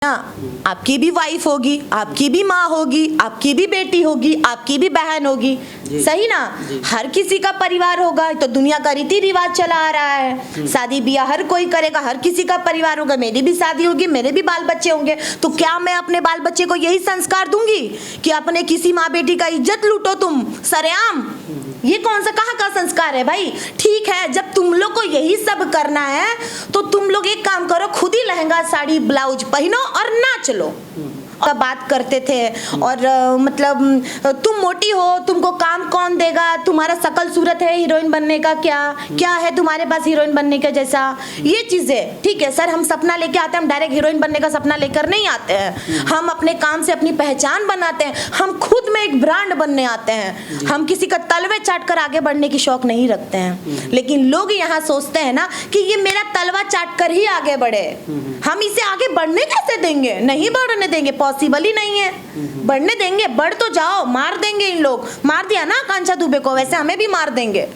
आपकी भी वाइफ होगी, आपकी भी माँ होगी, आपकी भी बेटी होगी, आपकी भी बहन होगी, सही ना। हर किसी का परिवार होगा, तो दुनिया का रीति रिवाज चला आ रहा है। शादी ब्याह हर कोई करेगा, हर किसी का परिवार होगा, मेरी भी शादी होगी, मेरे भी बाल बच्चे होंगे। तो क्या मैं अपने बाल बच्चे को यही संस्कार दूंगी कि अपने किसी माँ बेटी का इज्जत लूटो तुम सरेआम? ये कौन सा कहाँ का संस्कार है भाई? ठीक है, जब तुम लोग को यही सब करना है तो तुम लोग एक काम करो, खुद ही लहंगा साड़ी ब्लाउज पहनो और नाच लो। और बात करते थे और मतलब तुम मोटी हो, तुमको काम कौन देगा, तुम्हारा शकल सूरत है हीरोइन बनने का, क्या है तुम्हारे पास हीरोइन बनने का जैसा, ये चीजें। ठीक है सर, हम सपना लेके आते हैं, हम डायरेक्ट हीरोइन बनने का सपना लेकर नहीं आते हैं। हम अपने काम से अपनी पहचान बनाते हैं, हम खुद में एक ब्रांड बनने आते हैं। हम किसी का तलवे चाट कर आगे बढ़ने की शौक नहीं रखते हैं। लेकिन लोग यहाँ सोचते हैं ना कि ये मेरा तलवा चाट कर ही आगे बढ़े, हम इसे आगे बढ़ने कैसे देंगे? नहीं बढ़ने देंगे, पॉसिबल ही नहीं है। बढ़ने देंगे? बढ़ तो जाओ, मार देंगे इन लोग। मार दिया ना आकांक्षा दुबे को, वैसे हमें भी मार देंगे।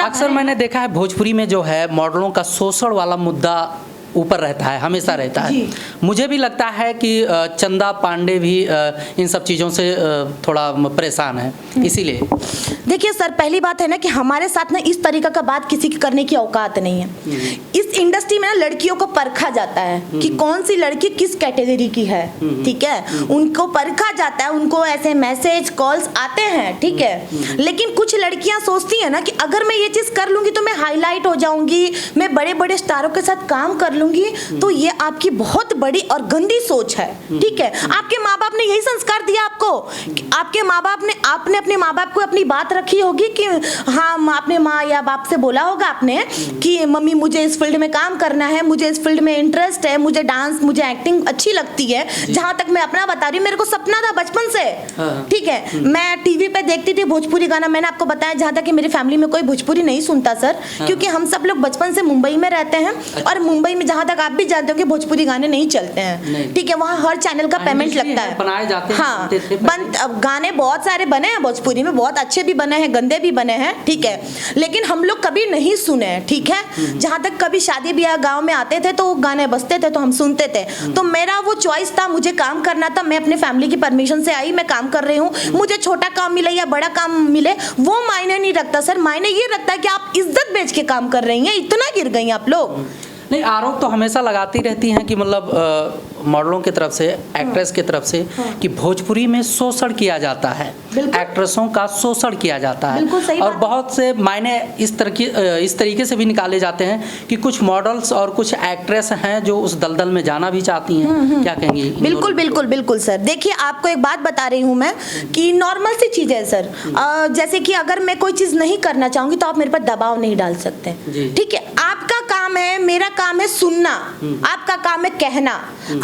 अक्सर मैंने देखा है भोजपुरी में जो है मॉडलों का शोषण वाला मुद्दा ऊपर रहता है, हमेशा रहता है। मुझे भी लगता है कि चंदा पांडे भी इन सब चीज़ों से थोड़ा परेशान है, इसीलिए। देखिए सर, पहली बात है ना कि हमारे साथ ना इस तरीका का बात किसी की करने की औकात नहीं है। इस इंडस्ट्री में ना लड़कियों को परखा जाता है कि कौन सी लड़की किस कैटेगरी की है, ठीक है, उनको परखा जाता है, उनको ऐसे मैसेज कॉल्स आते हैं, ठीक है। लेकिन कुछ लड़कियां सोचती है ना कि अगर मैं ये चीज कर लूंगी तो मैं हाईलाइट हो जाऊंगी, मैं बड़े बड़े स्टारों के साथ काम कर लूंगी। तो ये आपकी बहुत बड़ी और गंदी सोच है, ठीक है। आपके माँ बाप ने यही संस्कार दिया आपको? आपके माँ बाप ने, आपने अपने माँ बाप को अपनी बात रखी होगी कि हाँ, आपने माँ या बाप से बोला होगा आपने कि मम्मी मुझे इस फील्ड में काम करना है, मुझे इस फील्ड में इंटरेस्ट है, मुझे डांस, मुझे एक्टिंग अच्छी लगती है। जहां तक मैं अपना बता रही हूँ, मेरे को सपना था बचपन से, ठीक है। मैं टीवी पे देखती थी भोजपुरी गाना। मैंने आपको बताया जहां तक कि मेरी फैमिली में कोई भोजपुरी नहीं सुनता सर, क्योंकि हम सब लोग बचपन से मुंबई में रहते हैं। और मुंबई में जहां तक आप भी जानते हो कि भोजपुरी गाने नहीं चलते हैं, ठीक है। वहाँ हर चैनल का पेमेंट लगता है, बनाए जाते हैं। हाँ, गाने बहुत सारे बने हैं भोजपुरी में, बहुत अच्छे भी बने हैं, गंदे भी बने हैं, ठीक है। लेकिन हम लोग कभी नहीं सुने, ठीक है। जहां तक कभी शादी ब्याह गांव में आते थे तो गाने बजते थे तो हम सुनते थे। तो मेरा वो चॉइस था, मुझे काम करना था, मैं अपने फैमिली की परमिशन से आई, मैं काम कर रही हूँ। मुझे छोटा काम मिले या बड़ा काम मिले वो मायने नहीं रखता सर, मायने ये रखता है कि आप इज्जत बेच के काम कर रही हैं। इतना गिर गई आप लोग। नहीं, आरोप तो हमेशा लगाती रहती हैं कि मतलब मॉडलों की तरफ से, एक्ट्रेस की तरफ से, कि भोजपुरी में शोषण किया जाता है, एक्ट्रेसों का शोषण किया जाता है। और बहुत से मायने इस तरीके से भी निकाले जाते हैं कि कुछ मॉडल्स और कुछ एक्ट्रेस हैं जो उस दलदल में जाना भी चाहती हैं। क्या कहेंगी? बिल्कुल बिल्कुल बिल्कुल सर। देखिए, आपको एक बात बता रही हूँ मैं कि नॉर्मल सी चीज़ है सर। जैसे कि अगर मैं कोई चीज़ नहीं करना चाहूँगी तो आप मेरे पर दबाव नहीं डाल सकते, ठीक है। आपका काम है, मेरा काम है सुनना, आपका काम है कहना।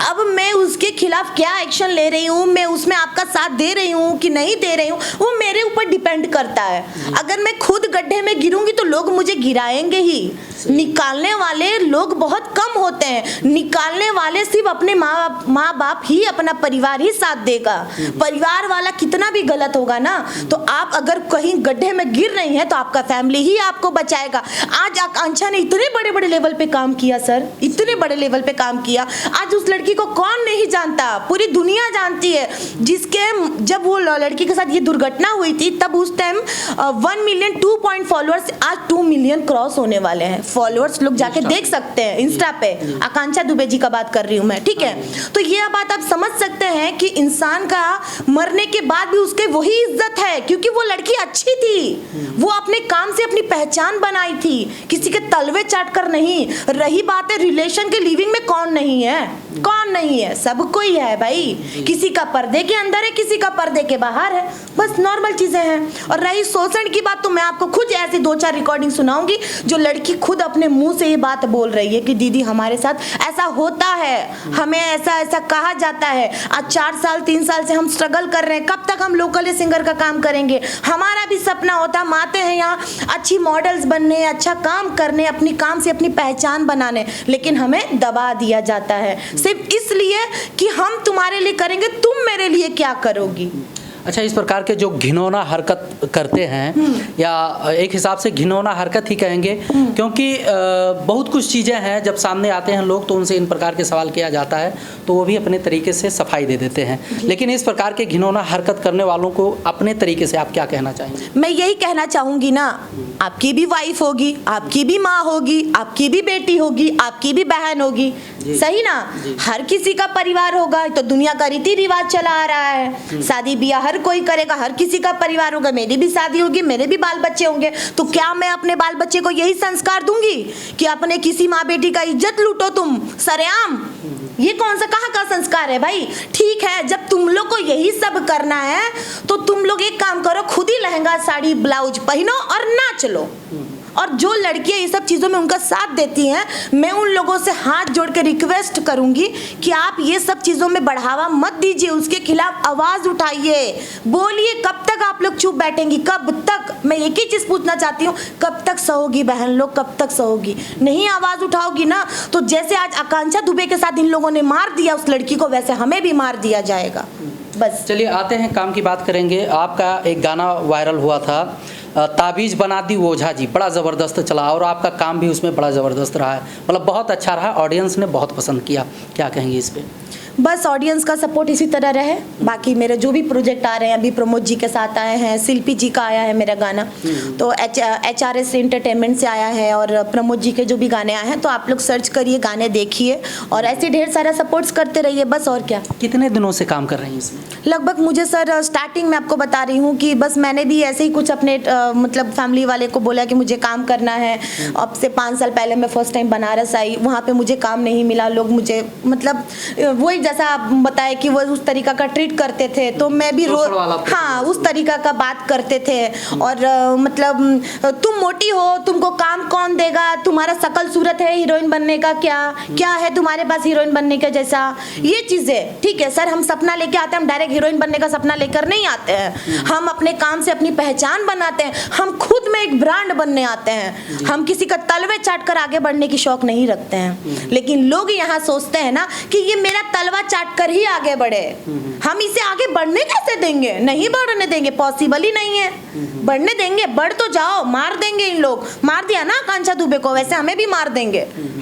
अब मैं उसके खिलाफ क्या एक्शन ले रही हूँ, मैं उसमें आपका साथ दे रही हूँ कि नहीं दे रही हूँ, वो मेरे ऊपर डिपेंड करता है। अगर मैं खुद गड्ढे में गिरूंगी तो लोग मुझे गिराएंगे ही। निकालने वाले लोग बहुत कम होते हैं, निकालने वाले सिर्फ अपने माँ बाप ही, अपना परिवार ही साथ देगा। परिवार वाला कितना भी गलत होगा ना, तो आप अगर कहीं गड्ढे में गिर रही हैं तो आपका फैमिली ही आपको बचाएगा। आज आकांक्षा ने इतने बड़े बड़े लेवल पे काम किया सर, इतने बड़े लेवल पे काम किया। आज उस लड़की को कौन नहीं जानता, पूरी दुनिया जानती है। जिसके जब वो लड़की के साथ ये दुर्घटना हुई थी तब उस टाइम 1 मिलियन 2 पॉइंट फॉलोअर्स, आज 2 मिलियन क्रॉस होने वाले हैं फॉलोअर्स। लोग जाके देख सकते हैं इंस्टा पे। आकांक्षा दुबे जी का बात कर रही हूँ मैं, ठीक है। तो ये बात आप समझ सकते हैं कि इंसान का मरने के बाद भी उसके वही इज्जत है, क्योंकि वो लड़की अच्छी थी, वो अपने काम से अपनी पहचान बनाई थी, किसी के तलवे चाट कर नहीं। रही बात है रिलेशन के, लिविंग में कौन नहीं है, कौन नहीं है, सब कोई है भाई। किसी का पर्दे के अंदर है, किसी का पर्दे के बाहर है, बस नॉर्मल चीजें हैं। और रही शोषण की बात, तो मैं आपको खुद ऐसी 2-4 रिकॉर्डिंग सुनाऊंगी जो लड़की खुद अपने मुंह से ये बात बोल रही है कि दीदी हमारे साथ ऐसा होता है, हमें ऐसा ऐसा कहा जाता है। आज 4 साल 3 साल से हम स्ट्रगल कर रहे हैं, कब तक हम लोकल सिंगर का काम करेंगे? हमारा भी सपना होता, हम आते हैं यहाँ अच्छी मॉडल्स बनने, अच्छा काम करने, अपनी काम से अपनी पहचान बनाने, लेकिन हमें दबा दिया जाता है सिर्फ इसलिए कि हम तुम्हारे लिए करेंगे, तुम मेरे लिए क्या करोगी। अच्छा, इस प्रकार के जो घिनौना हरकत करते हैं, या एक हिसाब से घिनौना हरकत ही कहेंगे, क्योंकि बहुत कुछ चीज़ें हैं जब सामने आते हैं लोग तो उनसे इन प्रकार के सवाल किया जाता है तो वो भी अपने तरीके से सफाई दे देते हैं, लेकिन इस प्रकार के घिनौना हरकत करने वालों को अपने तरीके से आप क्या कहना चाहेंगे? मैं यही कहना चाहूंगी ना, आपकी भी वाइफ होगी, आपकी भी माँ होगी, आपकी भी बेटी होगी, आपकी भी बहन होगी, सही ना? हर किसी का परिवार होगा, तो दुनिया का रीति रिवाज चला आ रहा है, शादी ब्याह हर कोई करेगा, हर किसी का परिवार होगा, मेरी भी शादी होगी, मेरे भी बाल बच्चे होंगे, तो क्या मैं अपने बाल बच्चे को यही संस्कार दूंगी कि अपने किसी माँ बेटी का इज्जत लूटो तुम सरेआम? ये कौन सा कहाँ का संस्कार है भाई? ठीक है, जब तुम लोग को यही सब करना है तो तुम लोग एक काम करो, खुद ही लहंगा साड़ी ब्लाउज पहनो और नाच लो। और जो लड़कियां ये सब चीज़ों में उनका साथ देती हैं, मैं उन लोगों से हाथ जोड़ के रिक्वेस्ट करूंगी कि आप ये सब चीज़ों में बढ़ावा मत दीजिए, उसके खिलाफ आवाज़ उठाइए, बोलिए। कब तक आप लोग चुप बैठेंगी? कब तक? मैं एक ही चीज़ पूछना चाहती हूँ, कब तक सहोगी बहन लोग, कब तक सहोगी? नहीं आवाज़ उठाओगी ना तो जैसे आज आकांक्षा दुबे के साथ इन लोगों ने मार दिया उस लड़की को, वैसे हमें भी मार दिया जाएगा। बस चलिए आते हैं काम की बात करेंगे। आपका एक गाना वायरल हुआ था, ताबीज़ बना दी ओझा जी, बड़ा ज़बरदस्त चला और आपका काम भी उसमें बड़ा ज़बरदस्त रहा है, मतलब बहुत अच्छा रहा, ऑडियंस ने बहुत पसंद किया, क्या कहेंगे इस पर? बस ऑडियंस का सपोर्ट इसी तरह रहे। बाकी मेरे जो भी प्रोजेक्ट आ रहे हैं, अभी प्रमोद जी के साथ आए हैं, शिल्पी जी का आया है मेरा गाना, तो HRS एंटरटेनमेंट से आया है, और प्रमोद जी के जो भी गाने आए हैं, तो आप लोग सर्च करिए, गाने देखिए और ऐसे ढेर सारा सपोर्ट्स करते रहिए, बस। और क्या। कितने दिनों से काम कर रही हैं इसमें? लगभग मुझे सर स्टार्टिंग में आपको बता रही हूँ कि बस मैंने भी ऐसे ही कुछ अपने मतलब फैमिली वाले को बोला कि मुझे काम करना है। अब से 5 साल पहले मैं फर्स्ट टाइम बनारस आई, वहाँ पे मुझे काम नहीं मिला, लोग मुझे मतलब वही जैसा आप बताए कि वो उस तरीका का ट्रीट करते थे, तो मैं भी हाँ उस तरीका का बात करते थे। और मतलब तुम मोटी हो, तुमको काम कौन देगा, तुम्हारा शकल सूरत है हीरोइन बनने का, क्या है तुम्हारे पास हीरोइन बनने का जैसा, ये चीज़ें। ठीक है सर, हम सपना लेके आते हैं, हम डायरेक्ट हीरोइन बनने का सपना लेकर नहीं आते हैं, हम अपने काम से अपनी पहचान बनाते हैं, हम खुद में एक ब्रांड बनने आते हैं, हम किसी का तलवे चाट कर आगे बढ़ने की शौक नहीं रखते हैं। लेकिन लोग यहाँ सोचते हैं ना कि ये मेरा तलवा चाट कर ही आगे बढ़े, हम इसे आगे बढ़ने कैसे देंगे? नहीं बढ़ने देंगे, पॉसिबल ही नहीं है। बढ़ने देंगे? बढ़ तो जाओ, मार देंगे इन लोग, मार दिया ना आकांक्षा दुबे को, वैसे हमें भी मार देंगे।